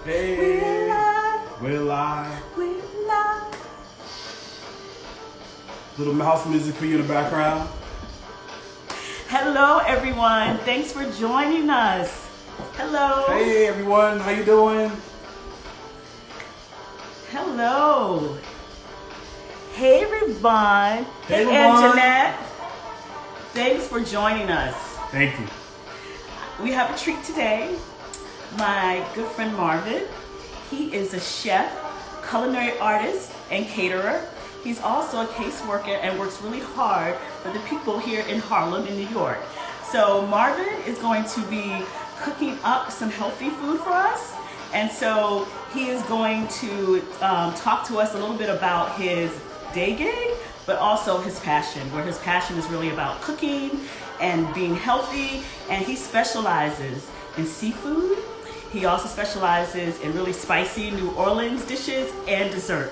Hey, We're live. we're live. We're live. Little mouse music for you in the background. Hello, everyone. Thanks for joining us. Hello. Hey everyone, how you doing? Hello. Hey, everyone. Hey, Hey, everyone. Anjanette. Thanks for joining us. Thank you. We have a treat today. My good friend Marvin. He is a chef, culinary artist, and caterer. He's also a caseworker and works really hard for the people here in Harlem, in New York. So Marvin is going to be cooking up some healthy food for us. And so he is going to talk to us a little bit about his day gig, but also his passion, where his passion is really about cooking and being healthy. And he specializes in seafood. He also specializes in really spicy New Orleans dishes and dessert.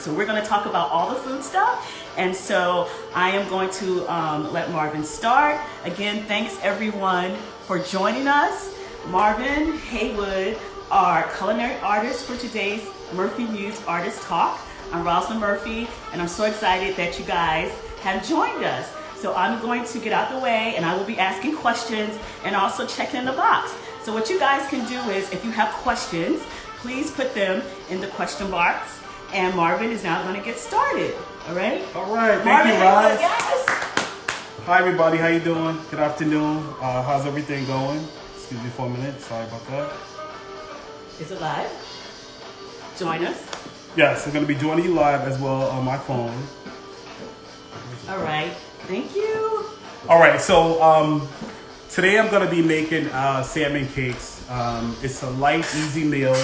So we're going to talk about all the food stuff. And so I am going to let Marvin start. Again, thanks everyone for joining us. Marvin Heyward, our culinary artist for today's Murphy Muse Artist Talk. I'm Rosalind Murphy, and I'm so excited that you guys have joined us. So I'm going to get out the way, and I will be asking questions and also checking in the box. So what you guys can do is, if you have questions, please put them in the question box. And Marvin is now going to get started. All right? All right, thank Marvin, you, Roz. yes. Hi everybody, how you doing? Good afternoon. How's everything going? Excuse me for a minute. Sorry about that. Is it live? Join us. Yes, I'm gonna be joining you live as well on my phone. All right. Thank you. All right, so today I'm gonna be making salmon cakes. It's a light, easy meal.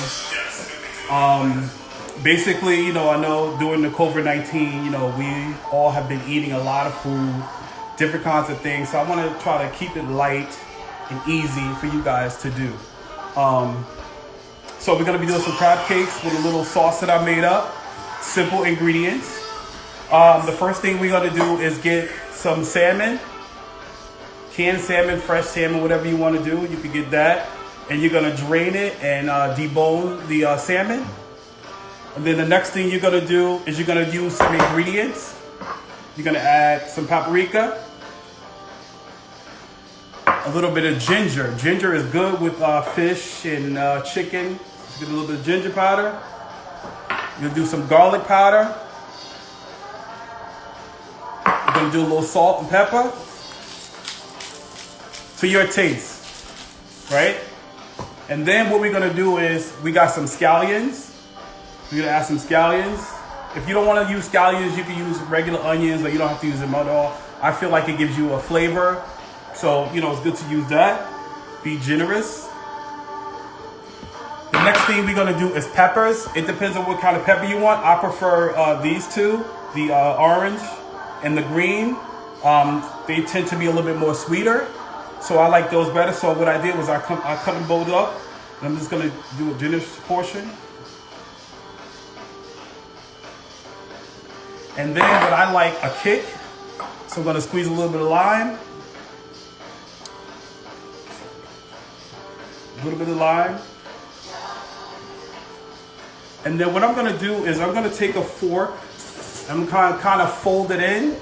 Basically, I know during the COVID-19, we all have been eating a lot of food, different kinds of things. So I want to try to keep it light and easy for you guys to do. So we're gonna be doing some crab cakes with a little sauce that I made up. Simple ingredients. The first thing we're gonna do is get some salmon, canned salmon, fresh salmon, whatever you want to do. You can get that, and you're gonna drain it and debone the salmon. And then the next thing you're gonna do is you're gonna use some ingredients. You're gonna add some paprika, a little bit of ginger. Ginger is good with fish and chicken. Just get a little bit of ginger powder. You're gonna do some garlic powder. You're gonna do a little salt and pepper to your taste, right? And then what we're gonna do is we got some scallions. We're gonna add some scallions. If you don't wanna use scallions, you can use regular onions, or you don't have to use them at all. I feel like it gives you a flavor. So, it's good to use that. Be generous. The next thing we're gonna do is peppers. It depends on what kind of pepper you want. I prefer these two, the orange and the green. They tend to be a little bit more sweeter. So I like those better. So what I did was I cut them both up. And I'm just gonna do a generous portion. And then what I like, a kick. So I'm gonna squeeze a little bit of lime. A little bit of lime. And then what I'm gonna do is I'm gonna take a fork. I'm kind of fold it in.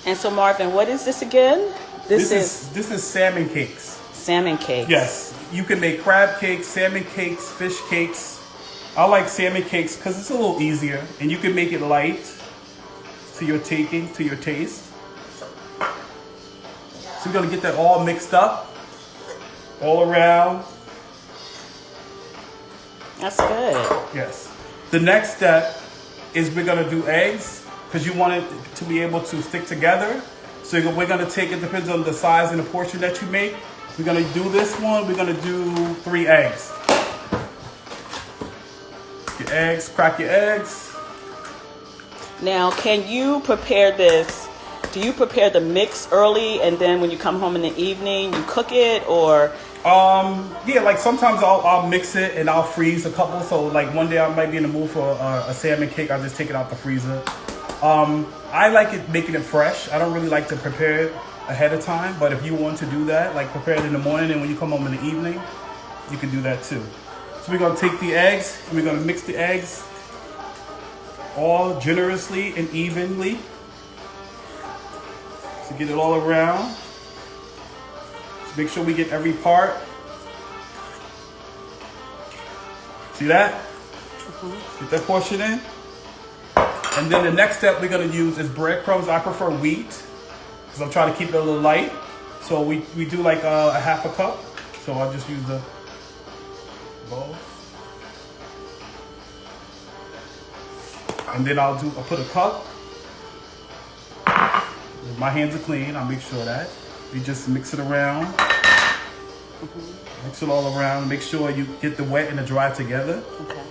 And so Marvin, what is this again? This is salmon cakes. Salmon cakes. Yes, you can make crab cakes, salmon cakes, fish cakes. I like salmon cakes because it's a little easier, and you can make it light to your taste. So we're gonna get that all mixed up, all around. That's good. Yes. The next step is we're gonna do eggs because you want it to be able to stick together. So we're gonna take, it depends on the size and the portion that you make. We're gonna do this one, we're gonna do 3 eggs. Your eggs, crack your eggs. Now, can you prepare this? Do you prepare the mix early and then when you come home in the evening, you cook it, or? Yeah, like sometimes I'll mix it and I'll freeze a couple. So like one day I might be in the mood for a salmon cake. I'll just take it out the freezer. I like it making it fresh. I don't really like to prepare it ahead of time, but if you want to do that, like prepare it in the morning and when you come home in the evening, you can do that too. So we're gonna take the eggs and we're gonna mix the eggs all generously and evenly. So get it all around. So make sure we get every part. See that? Get that portion in. And then the next step we're gonna use is breadcrumbs. I prefer wheat because I'm trying to keep it a little light. So we do like a half a cup. So I'll just use the bowl. And then I'll put a cup. My hands are clean, I'll make sure of that. You just mix it around. Mix it all around. Make sure you get the wet and the dry together. Okay.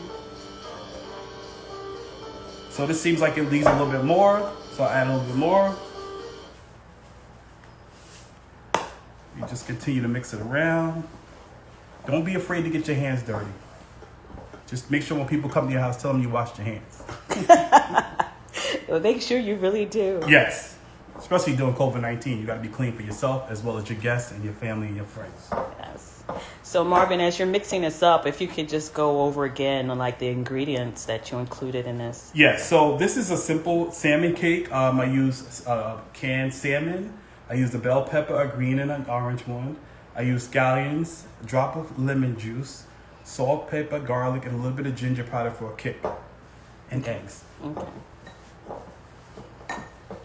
So this seems like it needs a little bit more. So I'll add a little bit more. You just continue to mix it around. Don't be afraid to get your hands dirty. Just make sure when people come to your house, tell them you washed your hands. Well, make sure you really do. Yes. Especially during COVID-19, you got to be clean for yourself as well as your guests and your family and your friends. Yes. So Marvin, as you're mixing this up, if you could just go over again on like the ingredients that you included in this. Yes. So this is a simple salmon cake. I use canned salmon. I use a bell pepper, a green and an orange one. I use scallions, a drop of lemon juice, salt, pepper, garlic, and a little bit of ginger powder for a kick, and eggs. Okay.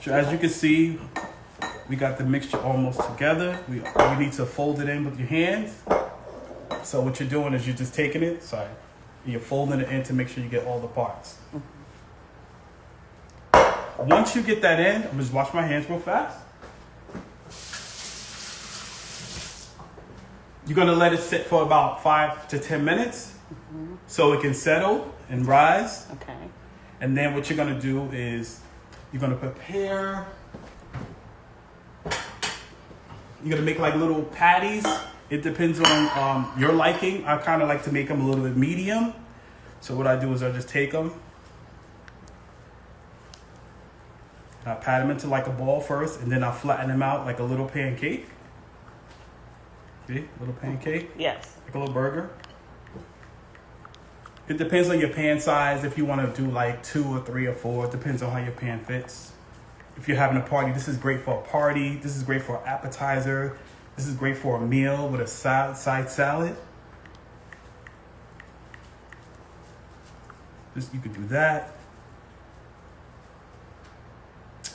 So as you can see, we got the mixture almost together. We need to fold it in with your hands. So what you're doing is you're just taking it, and you're folding it in to make sure you get all the parts. Once you get that in, I'm just wash my hands real fast. You're gonna let it sit for about 5 to 10 minutes so it can settle and rise. Okay. And then what you're gonna do is you're gonna prepare. You're gonna make like little patties. It depends on your liking. I kind of like to make them a little bit medium. So what I do is I just take them. I pat them into like a ball first, and then I flatten them out like a little pancake. See, little pancake. Yes. Like a little burger. It depends on your pan size. If you want to do like 2 or 3 or 4, it depends on how your pan fits. If you're having a party, this is great for a party. This is great for an appetizer. This is great for a meal with a side salad. You could do that.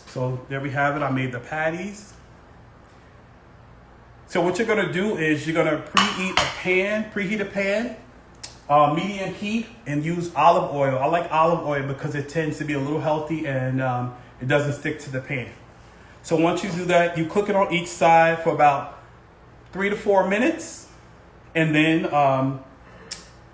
So there we have it. I made the patties. So what you're gonna do is you're gonna preheat a pan, medium heat, and use olive oil. I like olive oil because it tends to be a little healthy and it doesn't stick to the pan. So once you do that, you cook it on each side for about 3 to 4 minutes, and then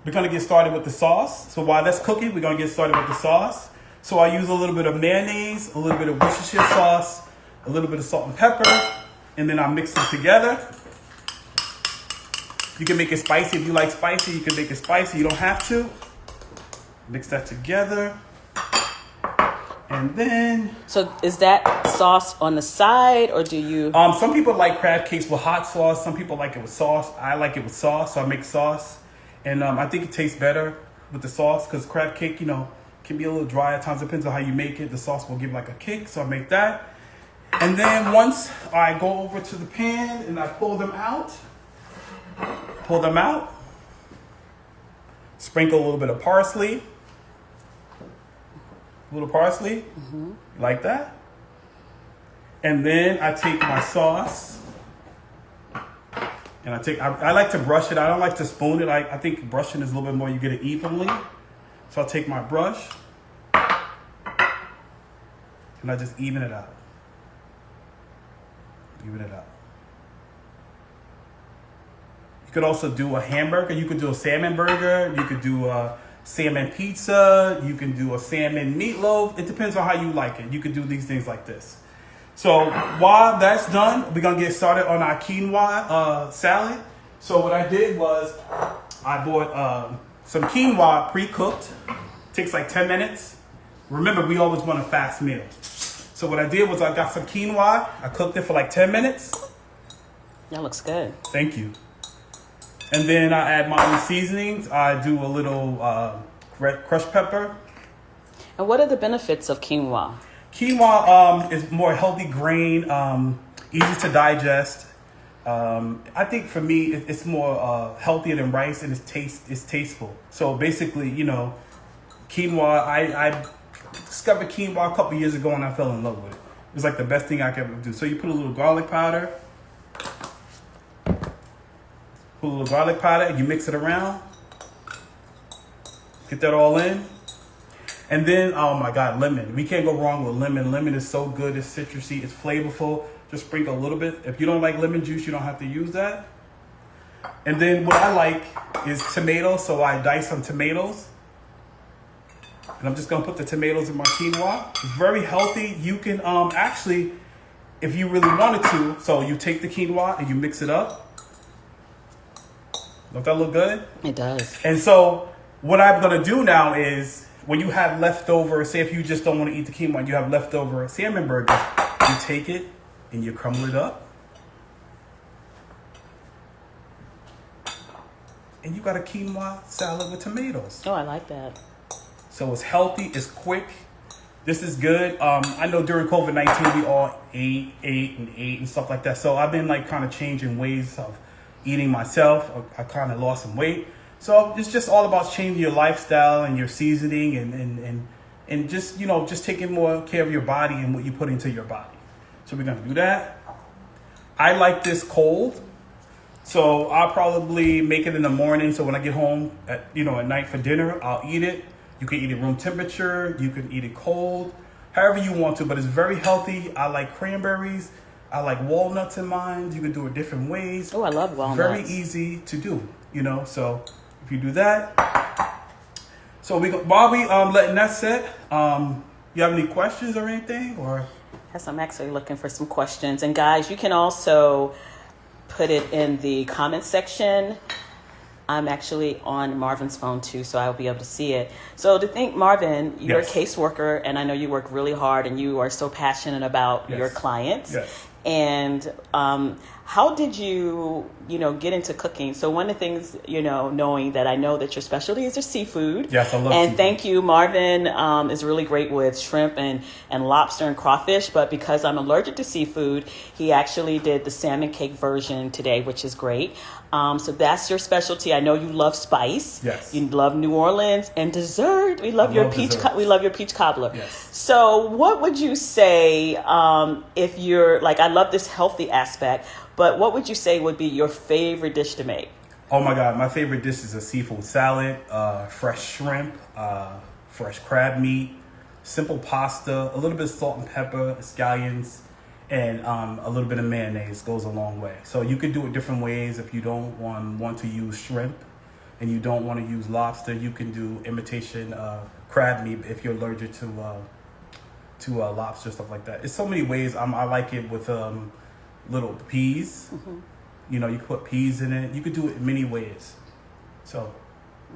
we're gonna get started with the sauce. So while that's cooking, we're gonna get started with the sauce. So I use a little bit of mayonnaise, a little bit of Worcestershire sauce, a little bit of salt and pepper, and then I mix them together. You can make it spicy. If you like spicy, you can make it spicy. You don't have to. Mix that together. And then... So is that sauce on the side, or do you... Some people like crab cakes with hot sauce. Some people like it with sauce. I like it with sauce, so I make sauce. And I think it tastes better with the sauce because crab cake, can be a little dry at times. Depends on how you make it. The sauce will give like a kick, so I make that. And then once I go over to the pan and I pull them out, sprinkle a little bit of parsley, like that. And then I take my sauce and I like to brush it. I don't like to spoon it. I think brushing is a little bit more, you get it evenly. So I'll take my brush and I just even it out. You could also do a hamburger. You could do a salmon burger. You could do a salmon pizza. You can do a salmon meatloaf. It depends on how you like it. You could do these things like this. So while that's done, we're going to get started on our quinoa salad. So what I did was I bought some quinoa pre-cooked. Takes like 10 minutes. Remember, we always want a fast meal. So what I did was I got some quinoa. I cooked it for like 10 minutes. That looks good. Thank you. And then I add my own seasonings. I do a little crushed pepper. And what are the benefits of quinoa? Quinoa is more healthy grain, easy to digest. I think for me, it's more healthier than rice, and it's tasteful. So basically, quinoa. I discovered quinoa a couple years ago, and I fell in love with it. It was like the best thing I could ever do. So you put a little garlic powder. And you mix it around. Get that all in. And then, oh my God, lemon. We can't go wrong with lemon. Lemon is so good. It's citrusy. It's flavorful. Just sprinkle a little bit. If you don't like lemon juice, you don't have to use that. And then what I like is tomatoes. So I dice some tomatoes. And I'm just going to put the tomatoes in my quinoa. It's very healthy. You can actually, if you really wanted to, so you take the quinoa and you mix it up. Don't that look good? It does. And so what I'm going to do now is when you have leftover, say if you just don't want to eat the quinoa and you have leftover salmon burgers, you take it and you crumble it up. And you got a quinoa salad with tomatoes. Oh, I like that. So it's healthy, it's quick. This is good. I know during COVID-19 we all ate and stuff like that. So I've been like kind of changing ways of eating myself. I kind of lost some weight. So it's just all about changing your lifestyle and your seasoning and just, just taking more care of your body and what you put into your body. So we're going to do that. I like this cold. So I'll probably make it in the morning. So when I get home at night for dinner, I'll eat it. You can eat it room temperature. You can eat it cold, however you want to, but it's very healthy. I like cranberries. I like walnuts in mine. You can do it different ways. Oh, I love walnuts. Very easy to do, so if you do that. So while we letting that set, you have any questions or anything? Yes, I'm actually looking for some questions. And guys, you can also put it in the comment section. I'm actually on Marvin's phone too, so I'll be able to see it. So to think, Marvin, you're a caseworker, and I know you work really hard, and you are so passionate about your clients. Yes. And how did you, get into cooking? So one of the things, knowing that I know that your specialty is your seafood. Yes, I love And seafood. thank you, Marvin is really great with shrimp and lobster and crawfish. But because I'm allergic to seafood, he actually did the salmon cake version today, which is great. So that's your specialty. I know you love spice. Yes. You love New Orleans and dessert. We love your peach. We love your peach cobbler. Yes. So what would you say if you're like? I love this healthy aspect, but what would you say would be your favorite dish to make? Oh my God, my favorite dish is a seafood salad, fresh shrimp, fresh crab meat, simple pasta, a little bit of salt and pepper, scallions, and a little bit of mayonnaise goes a long way. So you could do it different ways. If you don't want to use shrimp and you don't want to use lobster, you can do imitation crab meat if you're allergic to lobster, stuff like that. It's so many ways. I like it with little peas. Mm-hmm. You can put peas in it. You could do it in many ways. So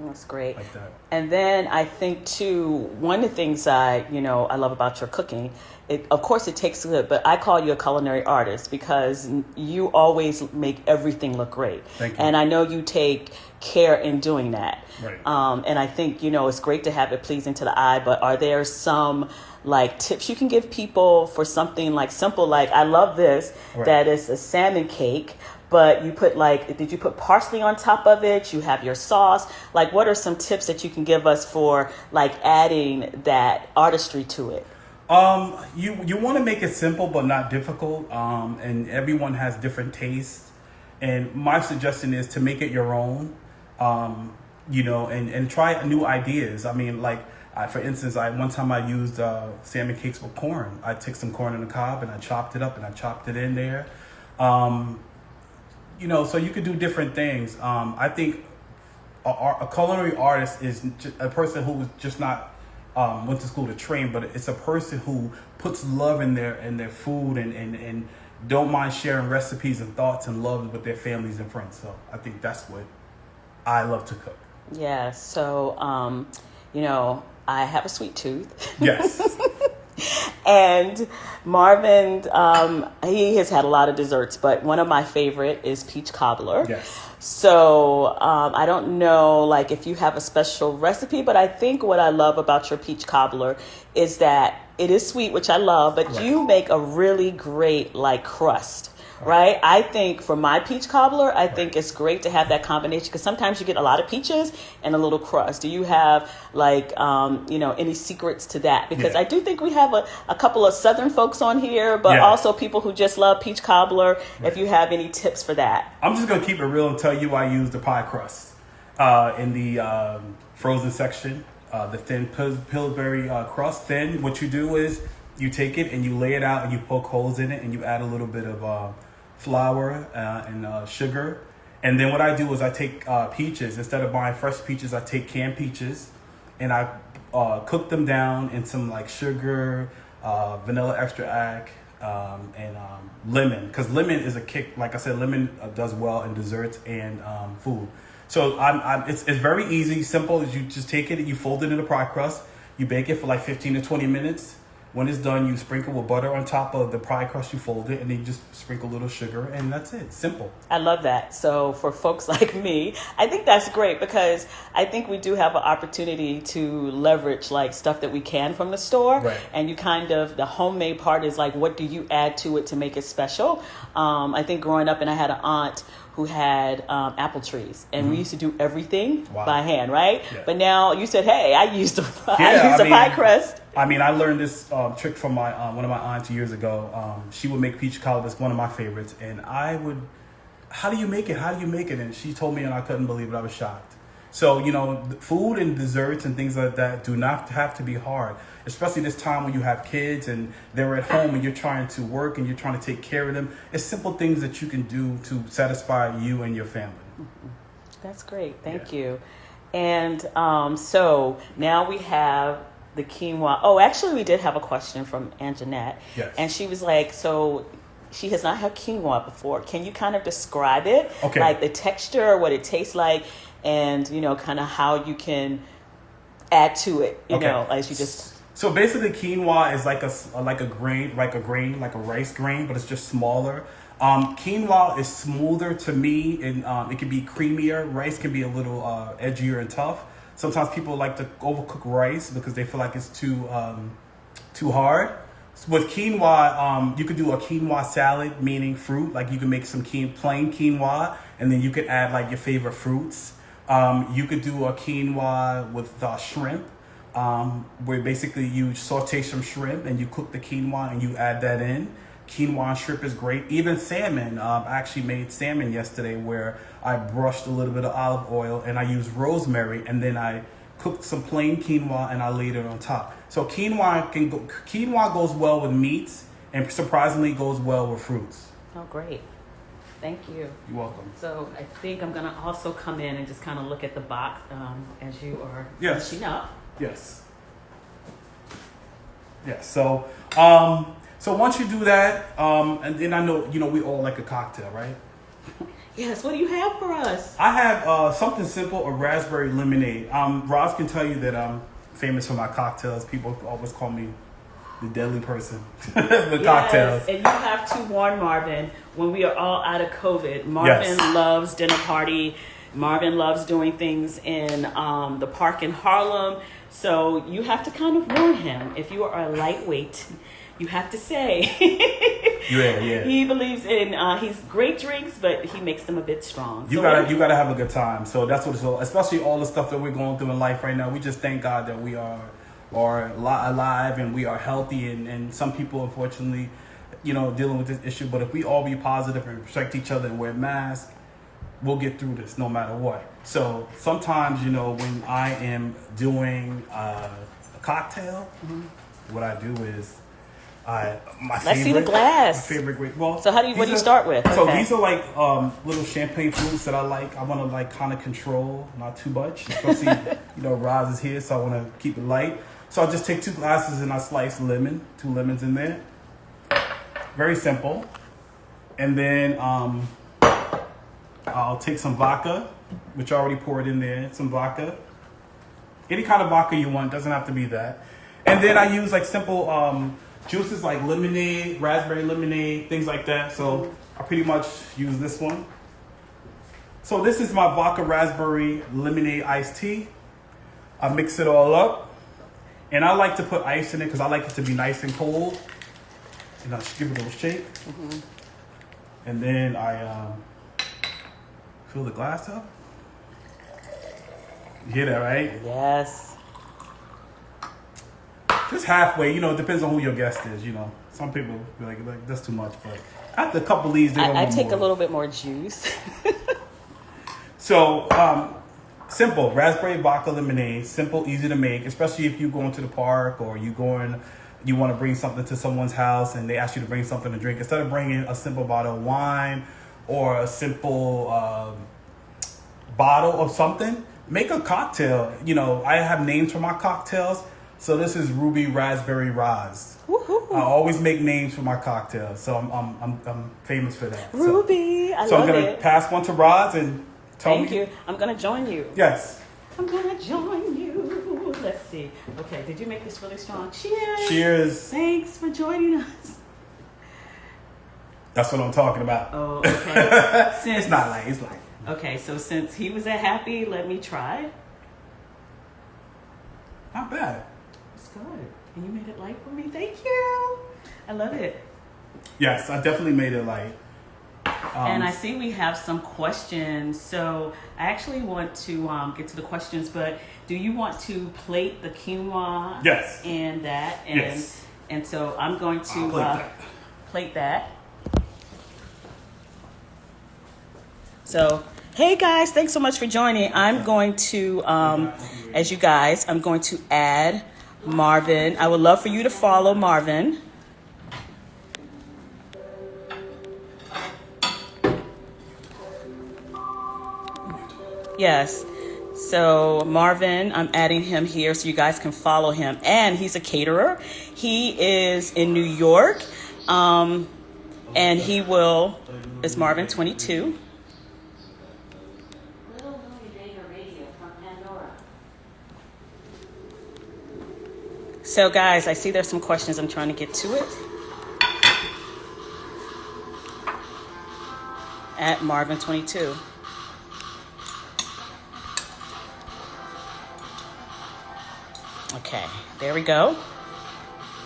that's great. Like that. And then I think too, one of the things I love about your cooking, of course it takes good, but I call you a culinary artist because you always make everything look great. Thank you. And I know you take care in doing that. Right. And I think, it's great to have it pleasing to the eye, but are there some tips you can give people for something simple, I love this, right, that is a salmon cake, but you put did you put parsley on top of it? You have your sauce. What are some tips that you can give us for adding that artistry to it? You want to make it simple but not difficult. And everyone has different tastes. And my suggestion is to make it your own. And try new ideas. I mean, for instance, one time I used salmon cakes with corn. I took some corn on the cob and I chopped it up and I chopped it in there. So you could do different things. I think a culinary artist is a person who just not went to school to train, but it's a person who puts love in their food and don't mind sharing recipes and thoughts and love with their families and friends. So I think that's what I love to cook. Yeah. So, I have a sweet tooth. Yes. And Marvin, he has had a lot of desserts, but one of my favorite is peach cobbler. Yes. So I don't know, like, if you have a special recipe, but I think what I love about your peach cobbler is that it is sweet, which I love, but you make a really great, like, crust. Right? I think for my peach cobbler, I think it's great to have that combination because sometimes you get a lot of peaches and a little crust. Do you have like, any secrets to that? Because I do think we have a couple of Southern folks on here, but also people who just love peach cobbler. If you have any tips for that. I'm just going to keep it real and tell you I use the pie crust in the frozen section, the thin Pillsbury crust. Then what you do is you take it and you lay it out and you poke holes in it and you add a little bit of flour and sugar. And then what I do is I take peaches. Instead of buying fresh peaches, I take canned peaches and I cook them down in some like sugar, vanilla extract, and lemon. Because lemon is a kick. Like I said, lemon does well in desserts and food. So it's very easy, simple. You just take it and you fold it in a pie crust. You bake it for like 15 to 20 minutes. When it's done, you sprinkle with butter on top of the pie crust, you fold it, and then you just sprinkle a little sugar, and that's it. Simple. I love that. So for folks like me, I think that's great because I think we do have an opportunity to leverage like stuff that we can from the store. Right. And you kind of, the homemade part is like, what do you add to it to make it special? I think growing up, and I had an aunt who had apple trees, and we used to do everything by hand, right? Yeah. But now you said, hey, I used a pie crust. I mean, I learned this trick from my one of my aunts years ago. She would make peach cobbler. It's one of my favorites. And I would, how do you make it? How do you make it? And she told me, and I couldn't believe it. I was shocked. So, food and desserts and things like that do not have to be hard, especially this time when you have kids and they're at home and you're trying to work and you're trying to take care of them. It's simple things that you can do to satisfy you and your family. That's great. Thank you. And so now we have the quinoa. Oh, actually, we did have a question from Anjanette. Yes. And she was like, so she has not had quinoa before. Can you kind of describe it? Okay. Like the texture, what it tastes like, and, kind of how you can add to it, you know, as you just... So basically quinoa is like a grain, like a rice grain, but it's just smaller. Quinoa is smoother to me, and it can be creamier. Rice can be a little edgier and tough. Sometimes people like to overcook rice because they feel like it's too hard. So with quinoa, you could do a quinoa salad, meaning fruit. Like you can make some plain quinoa, and then you could add like your favorite fruits. You could do a quinoa with shrimp, where basically you saute some shrimp and you cook the quinoa and you add that in. Quinoa and shrimp is great. Even salmon. I actually made salmon yesterday where I brushed a little bit of olive oil and I used rosemary, and then I cooked some plain quinoa and I laid it on top. So quinoa goes well with meats and surprisingly goes well with fruits. Oh, great. Thank you. You're welcome. So I think I'm going to also come in and just kind of look at the box as you are finishing up. Yes. Yes. So once you do that, and then I know, we all like a cocktail, right? Yes. What do you have for us? I have something simple, a raspberry lemonade. Roz can tell you that I'm famous for my cocktails. People always call me the deadly person with cocktails. And you have to warn Marvin, when we are all out of COVID, Marvin loves dinner party. Marvin loves doing things in the park in Harlem. So you have to kind of warn him. If you are a lightweight, you have to say. He believes in he's great drinks, but he makes them a bit strong. You gotta have a good time. So that's what it's all. Especially all the stuff that we're going through in life right now. We just thank God that we are alive and we are healthy. And some people, unfortunately, dealing with this issue. But if we all be positive and protect each other and wear masks, we'll get through this no matter what. So sometimes, when I am doing a cocktail, what I do is Let's see the glass. My favorite grape. Well, so what do you start with? So these are like little champagne fruits that I like. I want to like kind of control, not too much. Especially, Roz is here, so I want to keep it light. So I'll just take 2 glasses and I slice 2 lemons in there. Very simple. And then I'll take some vodka, which I already poured in there. Some vodka. Any kind of vodka you want, doesn't have to be that. And then I use like simple juices like lemonade, raspberry lemonade, things like that. So I pretty much use this one. So this is my vodka raspberry lemonade iced tea. I mix it all up. And I like to put ice in it because I like it to be nice and cold. And I just give it a little shake. And then I fill the glass up. You hear that, right? Yes. Just halfway, you know, it depends on who your guest is, you know. Some people be like that's too much, but after a couple of these, they don't I want take more. a little bit more juice. So, simple raspberry vodka lemonade, simple, easy to make, especially if you go into the park or you want to bring something to someone's house and they ask you to bring something to drink. Instead of bringing a simple bottle of wine or a simple bottle of something, make a cocktail. You know, I have names for my cocktails. So this is Ruby Raspberry Raz. I always make names for my cocktails, so I'm famous for that. Ruby, I so love I'm gonna it. pass one to Raz and tell me. Thank you. I'm gonna join you. Yes. I'm gonna join you. Let's see. Okay, did you make this really strong? Cheers. Cheers. Thanks for joining us. That's what I'm talking about. Oh, okay. It's not light. It's light. Okay, so since he was at happy, let me try. Not bad. It's good. And you made it light for me. Thank you. I love it. Yes, I definitely made it light. And I see we have some questions. So I actually want to get to the questions, but do you want to plate the quinoa? Yes. And that? And, yes. And so I'm going to plate that. So, hey guys, thanks so much for joining. I'm going to, as you guys, I'm going to add Marvin. I would love for you to follow Marvin. Yes. So Marvin, I'm adding him here so you guys can follow him. And he's a caterer. He is in New York. And he is Marvin 22. So guys, I see there's some questions. I'm trying to get to it. At Marvin 22. Okay, there we go.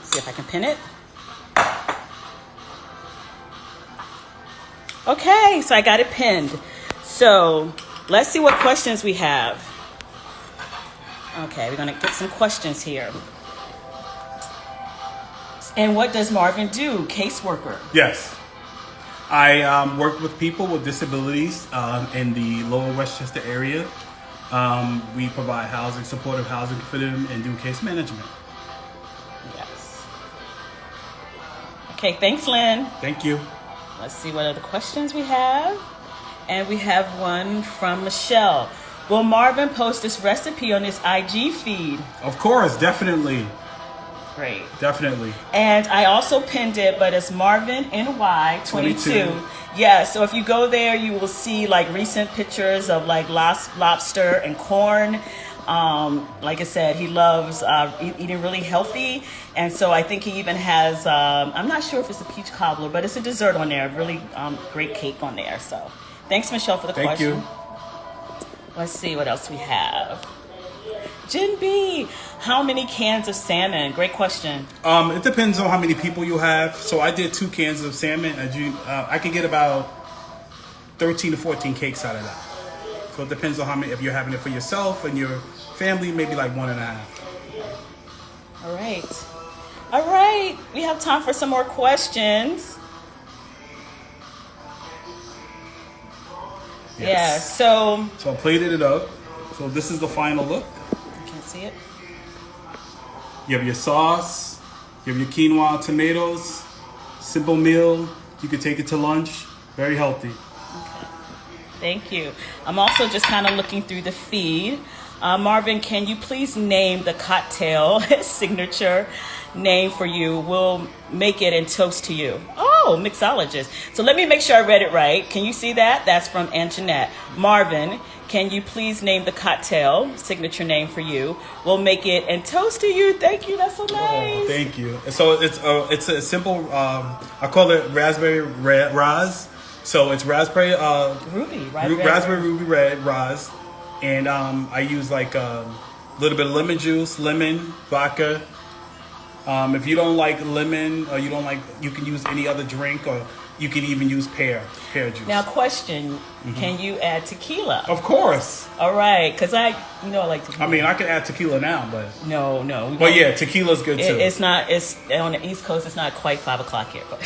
See if I can pin it. Okay, so I got it pinned. So let's see what questions we have. Okay, we're gonna get some questions here. And what does Marvin do? Caseworker. Yes. I work with people with disabilities in the Lower Westchester area. We provide housing, supportive housing for them, and do case management. Yes. Okay, thanks, Lynn. Thank you. Let's see what other questions we have. And we have one from Michelle. Will Marvin post this recipe on his IG feed? Of course, definitely. Great. Definitely. And I also pinned it, but it's Marvin NY 22. Yeah, so if you go there, you will see like recent pictures of like lobster and corn. Like I said, he loves eating really healthy. And so I think he even has, I'm not sure if it's a peach cobbler, but it's a dessert on there. Really great cake on there. So thanks, Michelle, for the question. Thank you. Let's see what else we have. Jen B, how many cans of salmon? Great question. It depends on how many people you have. So I did 2 cans of salmon. I can get about 13 to 14 cakes out of that. So it depends on how many. If you're having it for yourself and your family, maybe like 1.5. All right. All right. We have time for some more questions. Yes. Yeah. So I plated it up. So this is the final look. See it? You have your sauce, you have your quinoa, tomatoes, simple meal. You can take it to lunch. Very healthy. Okay. Thank you. I'm also just kind of looking through the feed. Marvin, can you please name the cocktail signature name for you? We'll make it and toast to you. Oh, Oh, mixologist. So let me make sure I read it right. Can you see that? That's from Anjanette. Marvin, can you please name the cocktail? Signature name for you. We'll make it and toast to you. Thank you. That's so nice. Oh, thank you. So it's a simple. I call it raspberry red raz. So it's raspberry Ruby, raspberry ruby red raz, and I use like a little bit of lemon juice, lemon, vodka. If you don't like lemon, or you don't like, you can use any other drink, or you can even use pear juice. Now, question: Can you add tequila? Of course. All right, because I like tequila. I mean, I can add tequila now, but no. But yeah, tequila's good too. It's not. It's on the East Coast. It's not quite 5 o'clock here, but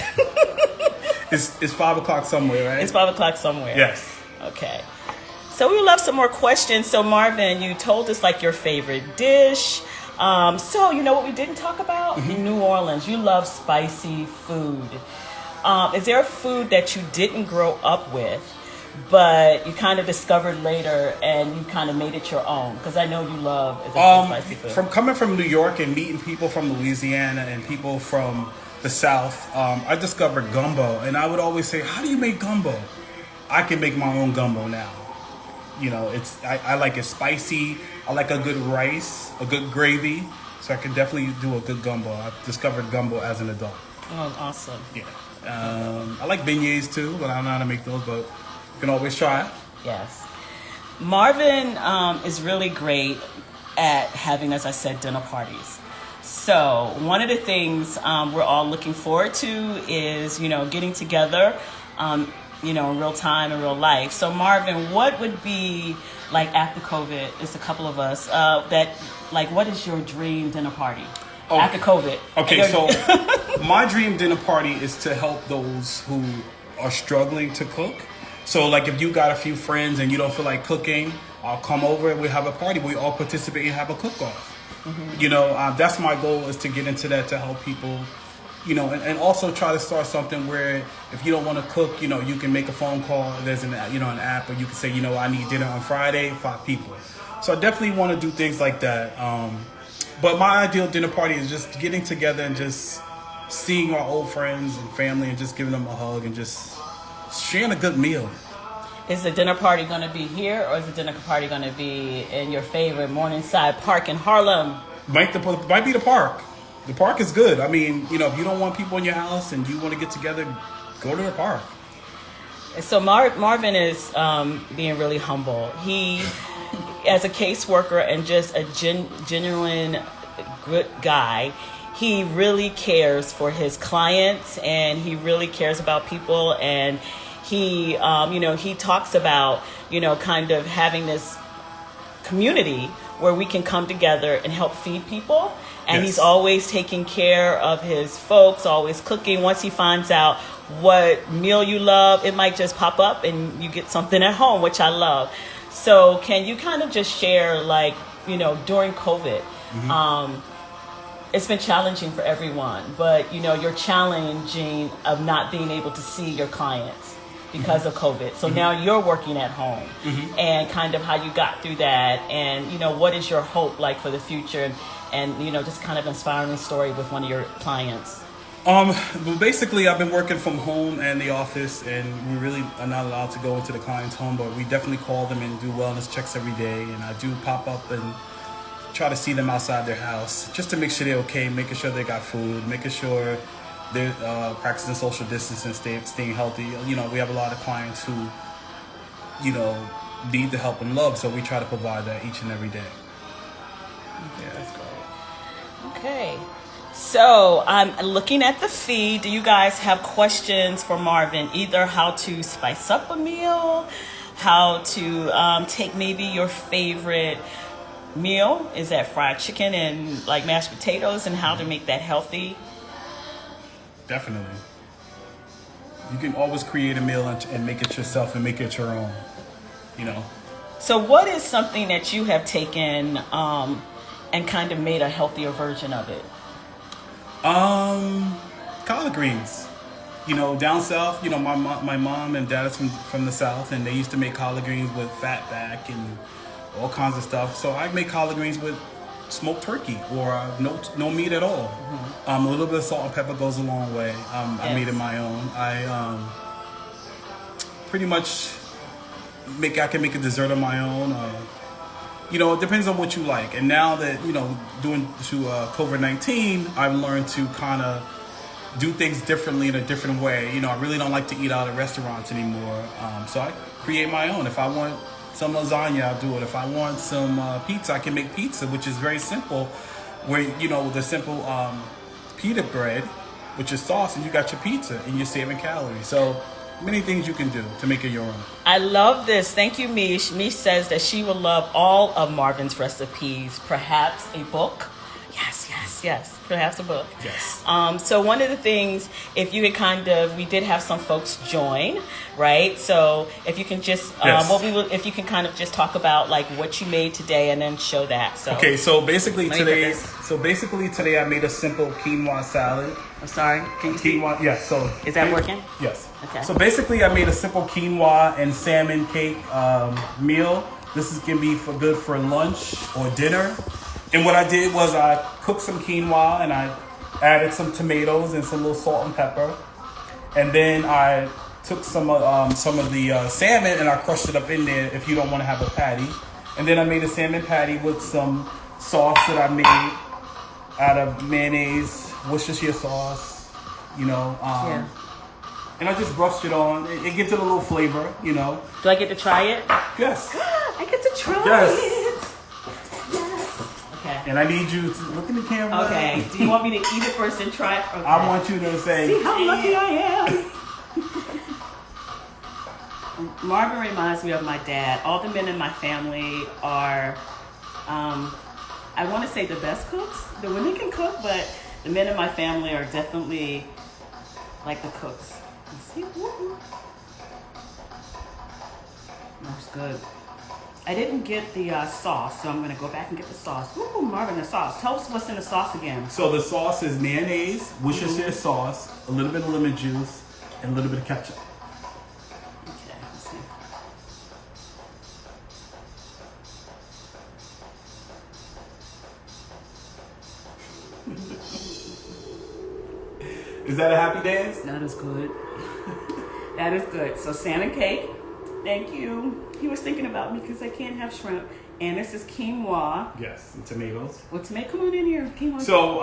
it's 5 o'clock somewhere, right? it's 5 o'clock somewhere. Yes. Okay. So we would love some more questions. So Marvin, you told us like your favorite dish. So you know what we didn't talk about? New Orleans. You love spicy food. Is there a food that you didn't grow up with, but you kind of discovered later and you kind of made it your own? Because I know you love spicy food. From coming from New York and meeting people from Louisiana and people from the South, I discovered gumbo, and I would always say, "How do you make gumbo?" I can make my own gumbo now. You know, I like it spicy. I like a good rice, a good gravy, so I can definitely do a good gumbo. I've discovered gumbo as an adult. Oh, awesome. Yeah. I like beignets too, but I don't know how to make those, but you can always try. Yes. Marvin is really great at having, as I said, dinner parties. So one of the things we're all looking forward to is, getting together, in real time, in real life. So Marvin, what would be like after COVID, it's a couple of us, what is your dream dinner party? Oh, after COVID. Okay, so my dream dinner party is to help those who are struggling to cook. So like if you got a few friends and you don't feel like cooking, I'll come over and we have a party. We all participate and have a cook-off. That's my goal, is to get into that, to help people, and also try to start something where if you don't want to cook, you can make a phone call. There's an app, or you can say, I need dinner on Friday, 5 people. So I definitely want to do things like that. But my ideal dinner party is just getting together and just seeing our old friends and family and just giving them a hug and just sharing a good meal. Is the dinner party going to be here, or is the dinner party going to be in your favorite Morningside Park in Harlem? Might be the park. The park is good. I mean, if you don't want people in your house and you want to get together, go to the park. So Marvin is being really humble. He, as a caseworker and just a genuine good guy, he really cares for his clients, and he really cares about people, and he he talks about kind of having this community where we can come together and help feed people. And Yes. He's always taking care of his folks, always cooking. Once he finds out what meal you love, it might just pop up and you get something at home, which I love. So can you kind of just share, during COVID, it's been challenging for everyone, but you're challenging of not being able to see your clients because of COVID. So now you're working at home, and kind of how you got through that, and what is your hope like for the future, and just kind of inspiring story with one of your clients. Well, basically, I've been working from home and the office, and we really are not allowed to go into the client's home, but we definitely call them and do wellness checks every day, and I do pop up and try to see them outside their house just to make sure they're okay, making sure they got food, making sure they're practicing social distancing, staying healthy. We have a lot of clients who, need the help and love, so we try to provide that each and every day. Yeah, that's great. Okay. So I'm looking at the feed. Do you guys have questions for Marvin? Either how to spice up a meal, how to take maybe your favorite meal, is that fried chicken and like mashed potatoes, and how to make that healthy? Definitely. You can always create a meal and make it yourself and make it your own, So what is something that you have taken and kind of made a healthier version of it? Collard greens. Down south, my mom and dad is from the south, and they used to make collard greens with fat back and all kinds of stuff. So I make collard greens with smoked turkey or no meat at all. A little bit of salt and pepper goes a long way. I made it my own. I pretty much I can make a dessert of my own. You know, it depends on what you like. And now that, you know, due to COVID-19, I've learned to kind of do things differently in a different way. You know, I really don't like to eat out at restaurants anymore. So I create my own. If I want some lasagna, I'll do it. If I want some pizza, I can make pizza, which is very simple. Where, you know, the simple pita bread, which is sauce, and you got your pizza, and you're saving calories. So many things you can do to make it your own. I love this. Thank you, Mish. Mish says that she will love all of Marvin's recipes. Perhaps a book. Yes. Perhaps a book. Yes. So one of the things, if you could we did have some folks join, right? So if you can just, if you can kind of just talk about like what you made today and then show that. So okay. So basically today I made a simple quinoa salad. I'm sorry. Can you see? Quinoa. Yes. So is that working? Yes. Okay. So basically, I made a simple quinoa and salmon cake meal. This is gonna be good for lunch or dinner. And what I did was I cooked some quinoa and I added some tomatoes and some little salt and pepper. And then I took some of the salmon and I crushed it up in there if you don't want to have a patty. And then I made a salmon patty with some sauce that I made out of mayonnaise, Worcestershire sauce, you know. And I just brushed it on. It gives it a little flavor, you know. Do I get to try it? Yes. I get to try it. Yes. And I need you to look in the camera. Okay. Do you want me to eat it first and try it? Okay. I want you to say, see how lucky I am. Marvin reminds me of my dad. All the men in my family are, I want to say the best cooks. The women can cook, but the men in my family are definitely like the cooks. See? That's good. I didn't get the sauce, so I'm going to go back and get the sauce. Ooh, Marvin, the sauce. Tell us what's in the sauce again. So the sauce is mayonnaise, Worcestershire sauce, a little bit of lemon juice, and a little bit of ketchup. Okay, let's see. Is that a happy dance? That is good. That is good. So salmon cake. Thank you. He was thinking about me because I can't have shrimp. And this is quinoa. Yes, and tomatoes. Well, tomato, come on in here. Quinoa. So,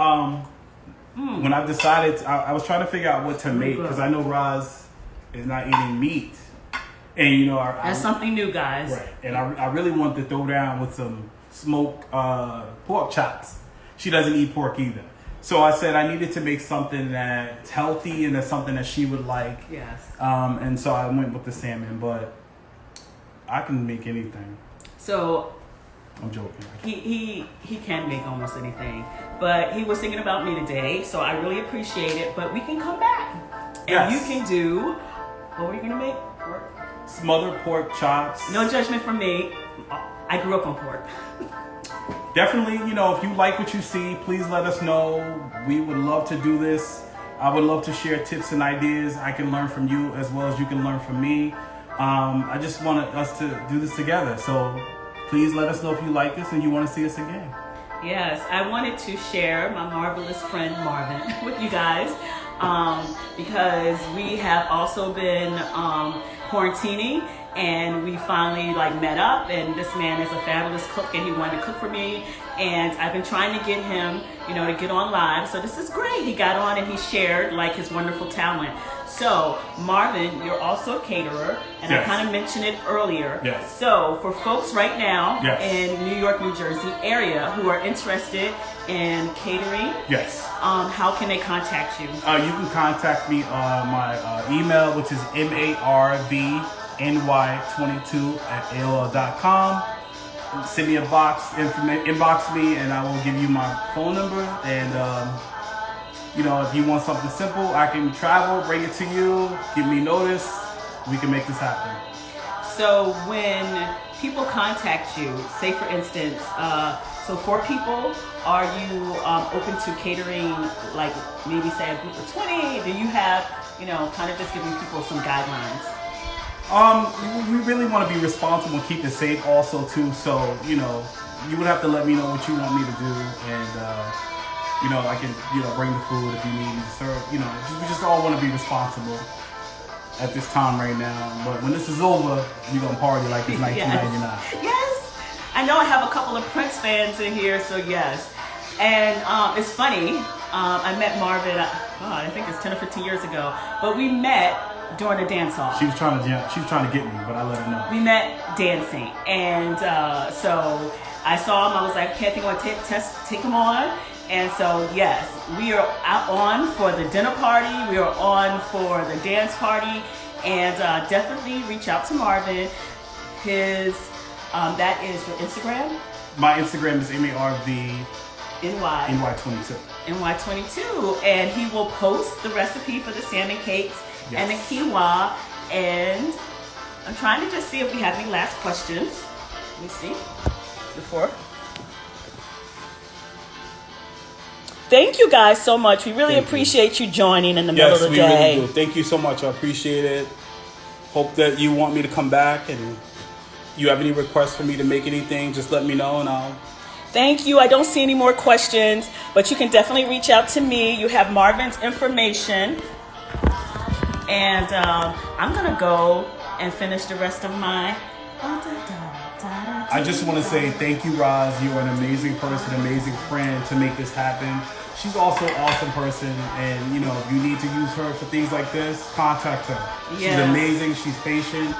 when I decided, I was trying to figure out what to make because I know Roz is not eating meat. And, you know, that's something new, guys. Right. And I really want to throw down with some smoked pork chops. She doesn't eat pork either. So I said I needed to make something that's healthy and that's something that she would like. Yes. And so I went with the salmon, but I can make anything. So I'm joking. He can make almost anything. But he was thinking about me today, so I really appreciate it. But we can come back. And you can do, what were you going to make? Pork? Smothered pork chops. No judgment from me. I grew up on pork. Definitely, you know, if you like what you see, please let us know. We would love to do this. I would love to share tips and ideas. I can learn from you as well as you can learn from me. I just want us to do this together. So please let us know if you like this and you want to see us again. Yes, I wanted to share my marvelous friend Marvin with you guys because we have also been quarantining. And we finally met up, and this man is a fabulous cook, and he wanted to cook for me. And I've been trying to get him, you know, to get on live. So this is great. He got on and he shared his wonderful talent. So Marvin, you're also a caterer, and yes. I kind of mentioned it earlier. Yes. So for folks right now yes. in New York, New Jersey area who are interested in catering, yes. How can they contact you? You can contact me on my email, which is marvny22@aol.com. Send me a box, inbox me, and I will give you my phone number. And you know, if you want something simple, I can travel, bring it to you, give me notice. We can make this happen. So when people contact you, say for instance, so 4 people, are you open to catering, maybe say a group of 20? Do you have, kind of just giving people some guidelines? We really want to be responsible and keep it safe also too. So, you would have to let me know what you want me to do, and I can bring the food if you need me to serve. We just all want to be responsible at this time right now. But when this is over, we're gonna party like it's 1999. Yes. I know I have a couple of Prince fans in here, so yes. And it's funny. I met Marvin. I think it's 10 or 15 years ago, but we met during a dance off. She was trying to get me, but I let her know. We met dancing, and so I saw him. I was like, can't think of take him on. And so yes, we are out on for the dinner party. We are on for the dance party, and definitely reach out to Marvin. His that is your Instagram. My Instagram is MARV NY22. NY22, and he will post the recipe for the salmon cakes and the quinoa. And I'm trying to just see if we have any last questions. Let me see. Before. Thank you guys so much. We really appreciate you joining in the middle of the day. Yes, we really do. Thank you so much. I appreciate it. Hope that you want me to come back, and you have any requests for me to make anything, just let me know and I'll... Thank you. I don't see any more questions, but you can definitely reach out to me. You have Marvin's information. And I'm going to go and finish the rest of my... I just want to say thank you, Roz. You are an amazing person, amazing friend to make this happen. She's also an awesome person, and if you need to use her for things like this, contact her. She's amazing. She's patient.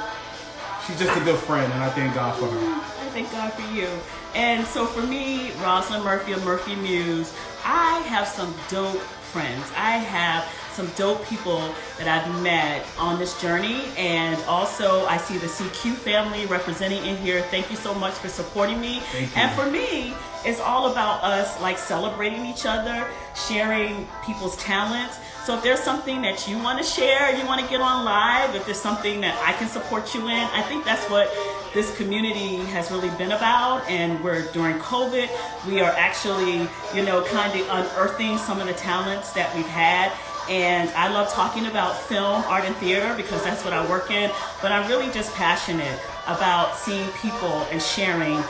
She's just a good friend, and I thank God for her. I thank God for you. And so for me, Rosalind Murphy of Murphy Muse, I have some dope friends. I have some dope people that I've met on this journey, and also I see the CQ family representing in here. Thank you so much for supporting me. Thank you. And for me, it's all about us like celebrating each other, sharing people's talents. So if there's something that you want to share, you want to get on live, if there's something that I can support you in, I think that's what this community has really been about. And during COVID, we are actually, kind of unearthing some of the talents that we've had. And I love talking about film, art, and theater because that's what I work in. But I'm really just passionate about seeing people and sharing,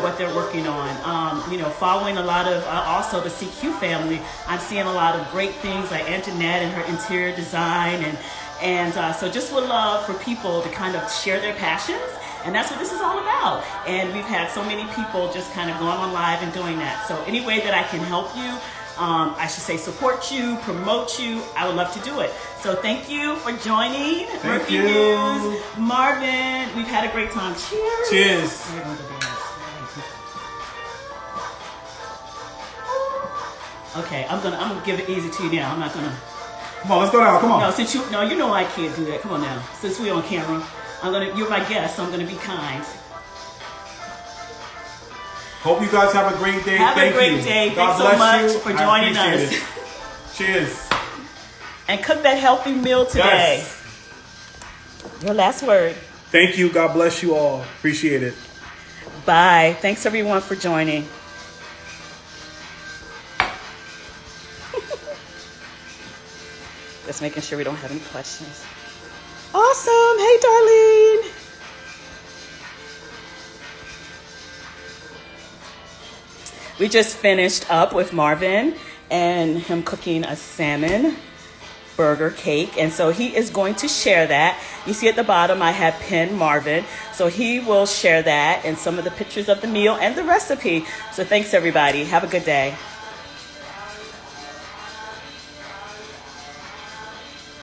what they're working on. Following a lot of also the CQ family, I'm seeing a lot of great things like Antoinette and her interior design, and so just would love for people to kind of share their passions. And that's what this is all about. And we've had so many people just kind of going on live and doing that. So any way that I can help you, I should say support you, promote you, I would love to do it. So thank you for joining. Thank you. Muse, Marvin, we've had a great time. Cheers. Cheers. Okay, I'm gonna give it easy to you now. I'm not gonna. Come on, let's go down. Come on. No, you know I can't do that. Come on now. Since we're on camera, you're my guest, so I'm gonna be kind. Hope you guys have a great day. Have a great day. Thanks so much for joining us. Cheers. And cook that healthy meal today. Yes. Your last word. Thank you. God bless you all. Appreciate it. Bye. Thanks everyone for joining. Just making sure we don't have any questions. Awesome. Hey, Darlene. We just finished up with Marvin and him cooking a salmon burger cake. And so he is going to share that. You see at the bottom, I have pinned Marvin. So he will share that and some of the pictures of the meal and the recipe. So thanks, everybody. Have a good day.